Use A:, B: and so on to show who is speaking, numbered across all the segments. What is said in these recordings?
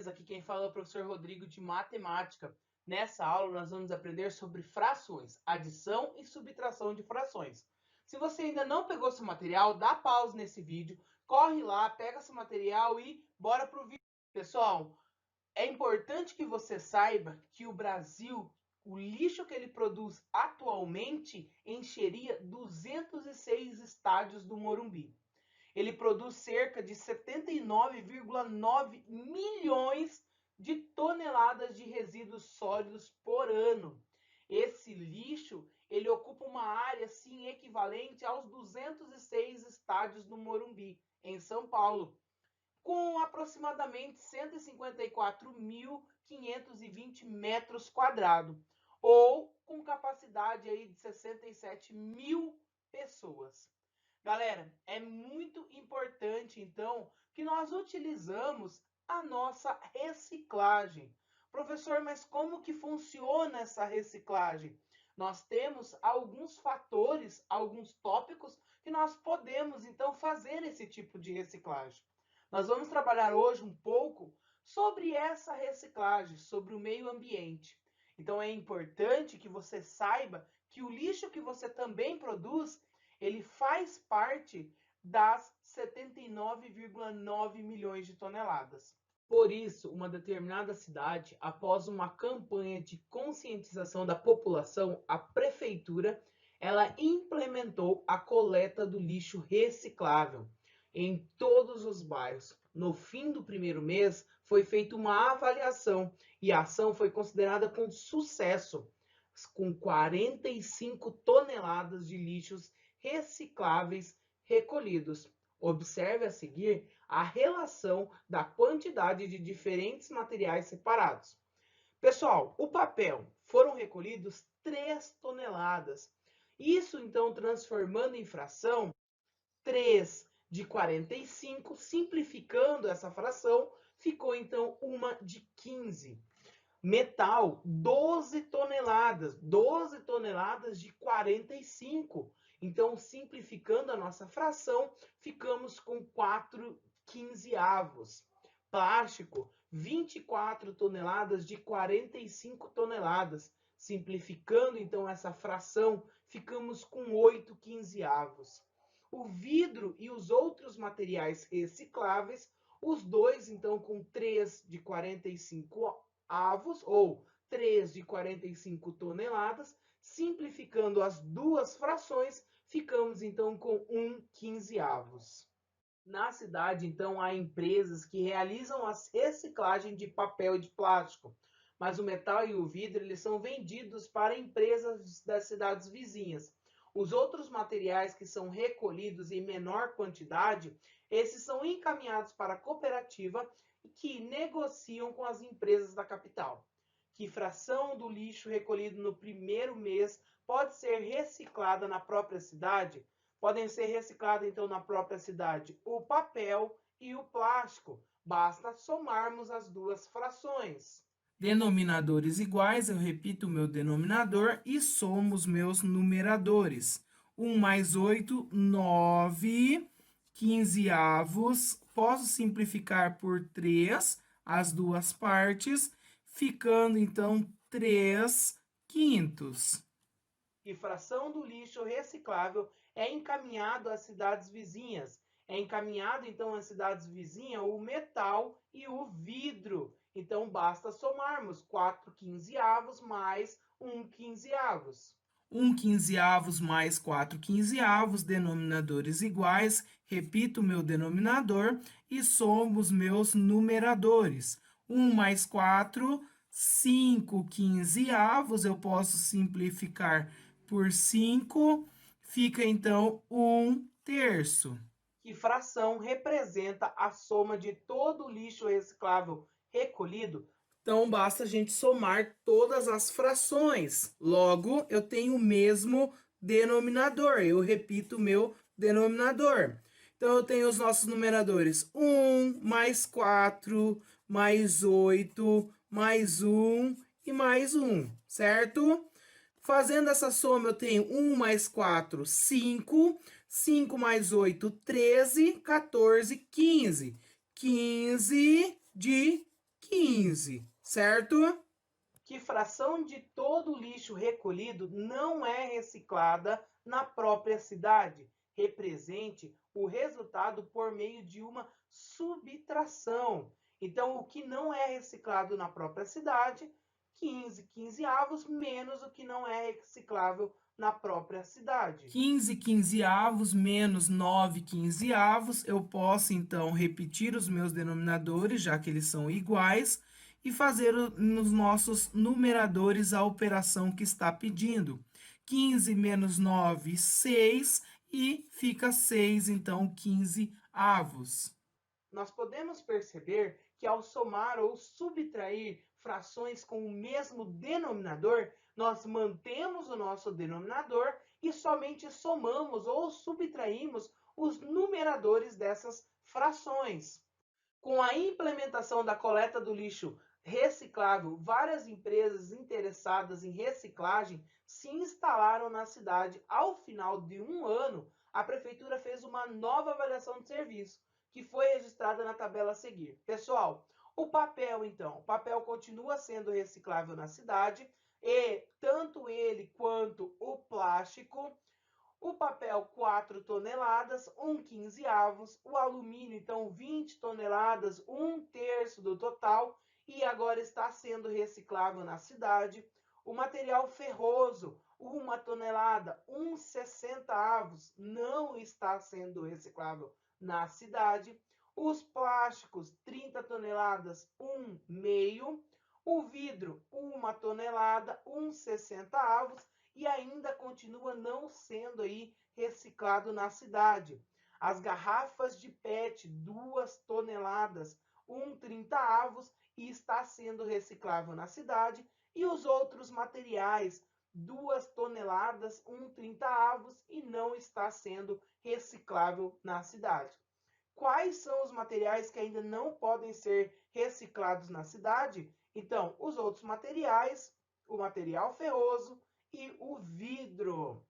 A: beleza? Aqui quem fala é o professor Rodrigo de Matemática. Nessa aula nós vamos aprender sobre frações, adição e subtração de frações. Se você ainda não pegou seu material, dá pausa nesse vídeo, corre lá, pega seu material e bora pro vídeo. Pessoal, é importante que você saiba que o Brasil, o lixo que ele produz atualmente, encheria 206 estádios do Morumbi. Ele produz cerca de 79,9 milhões de toneladas de resíduos sólidos por ano. Esse lixo, ele ocupa uma área sim equivalente aos 206 estádios do Morumbi, em São Paulo, com aproximadamente 154.520 metros quadrados, ou com capacidade aí de 67 mil pessoas. Galera, é muito importante, então, que nós utilizamos a nossa reciclagem. Professor, mas como que funciona essa reciclagem? Nós temos alguns fatores, alguns tópicos que nós podemos, então, fazer esse tipo de reciclagem. Nós vamos trabalhar hoje um pouco sobre essa reciclagem, sobre o meio ambiente. Então, é importante que você saiba que o lixo que você também produz, ele faz parte das 79,9 milhões de toneladas. Por isso, uma determinada cidade, após uma campanha de conscientização da população, a prefeitura, ela implementou a coleta do lixo reciclável em todos os bairros. No fim do primeiro mês, foi feita uma avaliação e a ação foi considerada com sucesso, com 45 toneladas de lixos recicláveis recolhidos. Observe a seguir a relação da quantidade de diferentes materiais separados. Pessoal, o papel foram recolhidos 3 toneladas. Isso então transformando em fração 3 de 45, simplificando essa fração, ficou então uma de 15. Metal, 12 toneladas de 45. Então, simplificando a nossa fração, ficamos com 4 quinzeavos. Plástico, 24 toneladas de 45 toneladas. Simplificando, então, essa fração, ficamos com 8 quinzeavos. O vidro e os outros materiais recicláveis, os dois, então, com 3 de 45 avos, ou 3 de 45 toneladas, simplificando as duas frações, ficamos então com 1 quinzeavos. Na cidade, então, há empresas que realizam a reciclagem de papel e de plástico, mas o metal e o vidro eles são vendidos para empresas das cidades vizinhas. Os outros materiais que são recolhidos em menor quantidade, esses são encaminhados para a cooperativa que negociam com as empresas da capital. Que fração do lixo recolhido no primeiro mês pode ser reciclada na própria cidade? Podem ser reciclados, então, na própria cidade o papel e o plástico. Basta somarmos as duas frações.
B: Denominadores iguais, eu repito o meu denominador e somo os meus numeradores. 1 mais 8, 9 quinzeavos. Posso simplificar por 3 as duas partes, ficando então 3 quintos.
A: E fração do lixo reciclável é encaminhado às cidades vizinhas. É encaminhado, então, às cidades vizinhas o metal e o vidro. Então, basta somarmos 4 quinzeavos mais 1 quinzeavos.
B: 1 quinzeavos mais 4 quinzeavos, denominadores iguais, repito o meu denominador e somo os meus numeradores. 1 mais 4, 5 quinzeavos, eu posso simplificar por 5, fica então 1 terço.
A: Que fração representa a soma de todo o lixo reciclável recolhido?
B: Então, basta a gente somar todas as frações. Logo, eu tenho o mesmo denominador. Eu repito o meu denominador. Então, eu tenho os nossos numeradores. 1 mais 4, mais 8, mais 1 e mais 1, certo? Fazendo essa soma, eu tenho 1 mais 4, 5. 5 mais 8, 13. 14, 15. 15 de 15, certo?
A: Que fração de todo o lixo recolhido não é reciclada na própria cidade? Represente o resultado por meio de uma subtração. Então, o que não é reciclado na própria cidade, 15 quinzeavos, menos o que não é reciclável na própria cidade.
B: 15 quinzeavos menos 9 quinzeavos. Eu posso, então, repetir os meus denominadores, já que eles são iguais, e fazer nos nossos numeradores a operação que está pedindo. 15 menos 9, 6, e fica 6, então, quinzeavos.
A: Nós podemos perceber que ao somar ou subtrair frações com o mesmo denominador, nós mantemos o nosso denominador e somente somamos ou subtraímos os numeradores dessas frações. Com a implementação da coleta do lixo reciclável, várias empresas interessadas em reciclagem se instalaram na cidade. Ao final de um ano, a prefeitura fez uma nova avaliação de serviço, que foi registrada na tabela a seguir. Pessoal, o papel, então, o papel continua sendo reciclável na cidade, e tanto ele quanto o plástico. O papel, 4 toneladas, 1 quinzeavos. O alumínio, então, 20 toneladas, 1/3 do total, e agora está sendo reciclável na cidade. O material ferroso, 1 tonelada, 1/60avos, não está sendo reciclável na cidade. Os plásticos, 30 toneladas, 1/2. O vidro, 1 tonelada, 1/60avos, e ainda continua não sendo aí reciclado na cidade. As garrafas de PET, 2 toneladas, 1/30avos, e está sendo reciclável na cidade. E os outros materiais, 2 toneladas, 1/30avos, e não está sendo reciclável na cidade. Quais são os materiais que ainda não podem ser reciclados na cidade? Então, os outros materiais, o material ferroso e o vidro.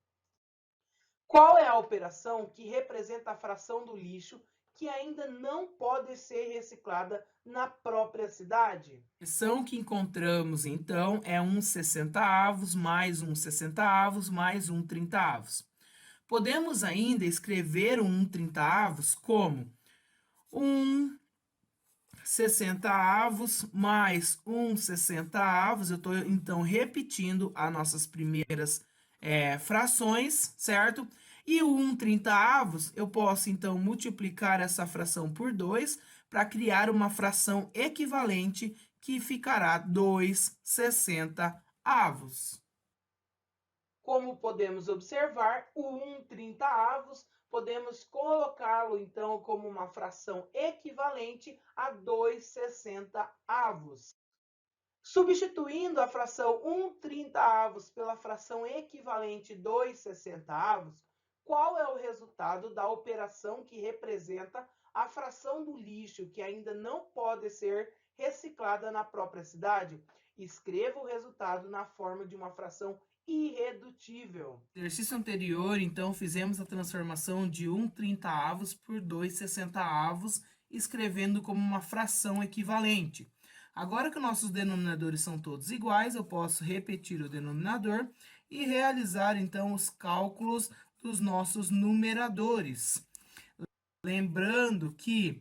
A: Qual é a operação que representa a fração do lixo que ainda não pode ser reciclada na própria cidade?
B: A fração que encontramos, então, é 1/60avos mais 1/60avos mais 1/30avos. Podemos ainda escrever o 1/30avos como 1/60avos mais 1/60avos. Eu estou, então, repetindo as nossas primeiras frações, certo? E o 1/30avos, eu posso, então, multiplicar essa fração por 2 para criar uma fração equivalente que ficará 2/60avos.
A: Como podemos observar, o 1/30avos podemos colocá-lo então como uma fração equivalente a 2/60avos. Substituindo a fração 1/30avos pela fração equivalente 2/60avos, qual é o resultado da operação que representa a fração do lixo que ainda não pode ser reciclada na própria cidade? Escreva o resultado na forma de uma fração irredutível.
B: No exercício anterior, então, fizemos a transformação de 1/30avos por 2/60avos, escrevendo como uma fração equivalente. Agora que nossos denominadores são todos iguais, eu posso repetir o denominador e realizar, então, os cálculos dos nossos numeradores. Lembrando que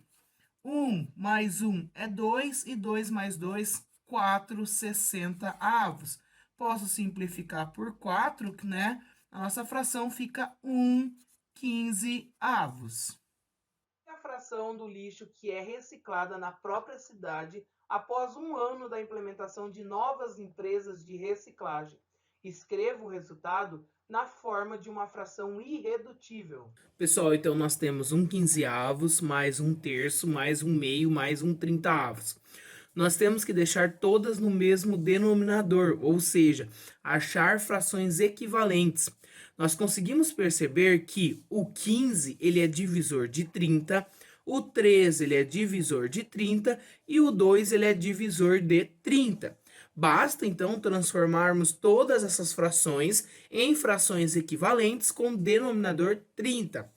B: 1 mais 1 é 2 e 2 mais 2, 4/60avos. Posso simplificar por 4, né? A nossa fração fica 1/15avos.
A: A fração do lixo que é reciclada na própria cidade após um ano da implementação de novas empresas de reciclagem. Escreva o resultado na forma de uma fração irredutível.
B: Pessoal, então nós temos 1/15avos mais 1/3 mais 1/2 mais 1/30avos. Nós temos que deixar todas no mesmo denominador, ou seja, achar frações equivalentes. Nós conseguimos perceber que o 15 ele é divisor de 30, o 3 ele é divisor de 30 e o 2 ele é divisor de 30. Basta, então, transformarmos todas essas frações em frações equivalentes com denominador 30.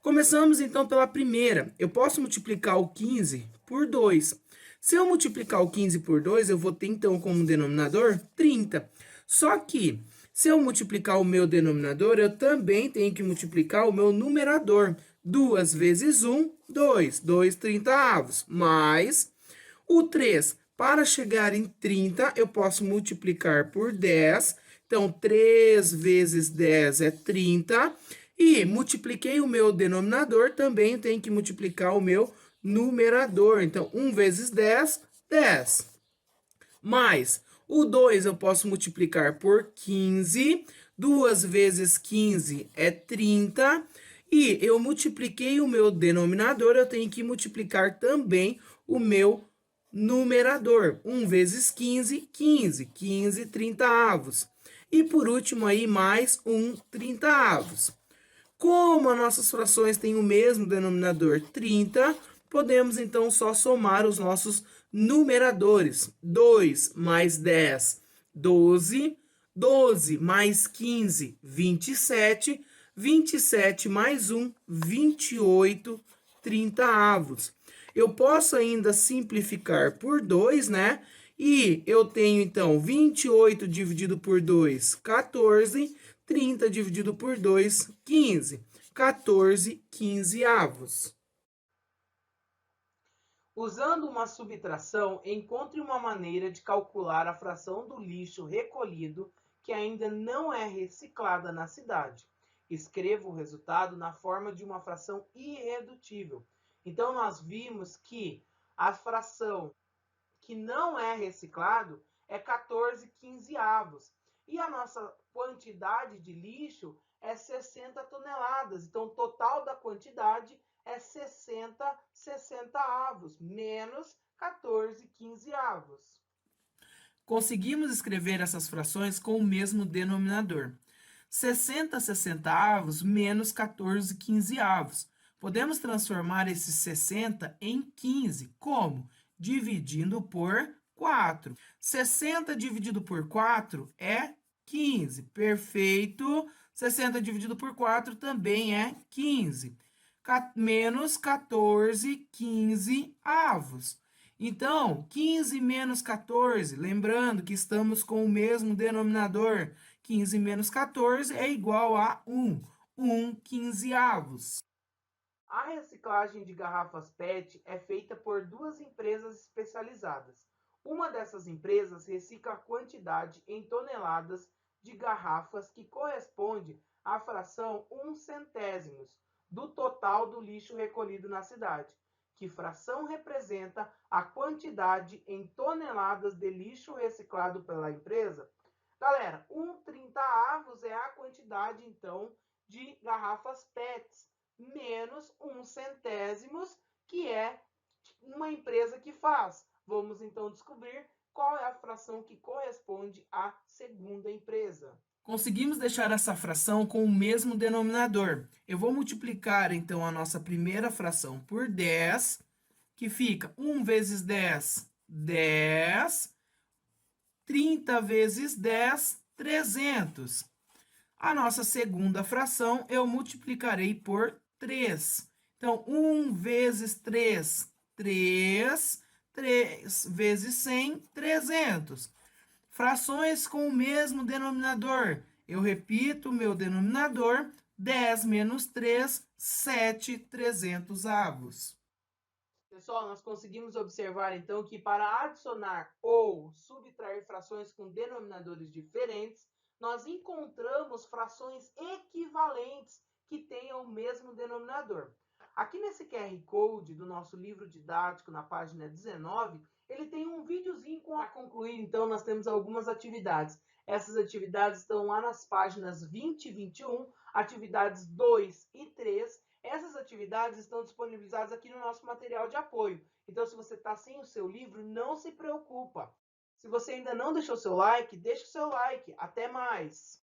B: Começamos, então, pela primeira. Eu posso multiplicar o 15 por 2. Se eu multiplicar o 15 por 2, eu vou ter, então, como denominador 30. Só que, se eu multiplicar o meu denominador, eu também tenho que multiplicar o meu numerador. 2 vezes 1, 2. 2 30avos. Mais o 3. Para chegar em 30, eu posso multiplicar por 10. Então, 3 vezes 10 é 30. E multipliquei o meu denominador, também tenho que multiplicar o meu numerador. Então, 1 vezes 10, 10. Mais o 2 eu posso multiplicar por 15. 2 vezes 15 é 30. E eu multipliquei o meu denominador, eu tenho que multiplicar também o meu numerador. 1 vezes 15, 15. 15 30avos. E por último aí, mais 1 30avos. Como as nossas frações têm o mesmo denominador 30, podemos então só somar os nossos numeradores. 2 mais 10, 12. 12 mais 15, 27. 27 mais 1, 28 30avos. Eu posso ainda simplificar por 2, né? E eu tenho, então, 28 dividido por 2, 14. 30 dividido por 2, 15. 14 15avos.
A: Usando uma subtração, encontre uma maneira de calcular a fração do lixo recolhido que ainda não é reciclada na cidade. Escreva o resultado na forma de uma fração irredutível. Então, nós vimos que a fração que não é reciclado é 14 15avos. E a nossa quantidade de lixo é 60 toneladas. Então, o total da quantidade é 60 60avos, menos 14 15avos.
B: Conseguimos escrever essas frações com o mesmo denominador. 60 60avos menos 14 15avos. Podemos transformar esses 60 em 15. Como? Dividindo por 4. 60 dividido por 4 é 15. Perfeito. 60 dividido por 4 também é 15. Menos 14 15avos. Então, 15 menos 14, lembrando que estamos com o mesmo denominador. 15 menos 14 é igual a 1. 1 15avos.
A: A reciclagem de garrafas PET é feita por duas empresas especializadas. Uma dessas empresas recicla a quantidade em toneladas de garrafas que corresponde à fração 1 centésimos do total do lixo recolhido na cidade. Que fração representa a quantidade em toneladas de lixo reciclado pela empresa? Galera, 1 30avos é a quantidade, então, de garrafas PETs, menos 1 centésimos, que é uma empresa que faz. Vamos, então, descobrir qual é a fração que corresponde à segunda empresa.
B: Conseguimos deixar essa fração com o mesmo denominador. Eu vou multiplicar, então, a nossa primeira fração por 10, que fica 1 vezes 10, 10. 30 vezes 10, 300. A nossa segunda fração eu multiplicarei por 3. Então, 1 vezes 3, 3. 3 vezes 100, 300. Frações com o mesmo denominador. Eu repito o meu denominador. 10 menos 3, 7 300avos.
A: Pessoal, nós conseguimos observar então que para adicionar ou subtrair frações com denominadores diferentes, nós encontramos frações equivalentes que tenham o mesmo denominador. Aqui nesse QR Code do nosso livro didático, na página 19, ele tem um videozinho para concluir, então nós temos algumas atividades. Essas atividades estão lá nas páginas 20 e 21, atividades 2 e 3. Essas atividades estão disponibilizadas aqui no nosso material de apoio. Então, se você está sem o seu livro, não se preocupa. Se você ainda não deixou seu like, deixe o seu like. Até mais!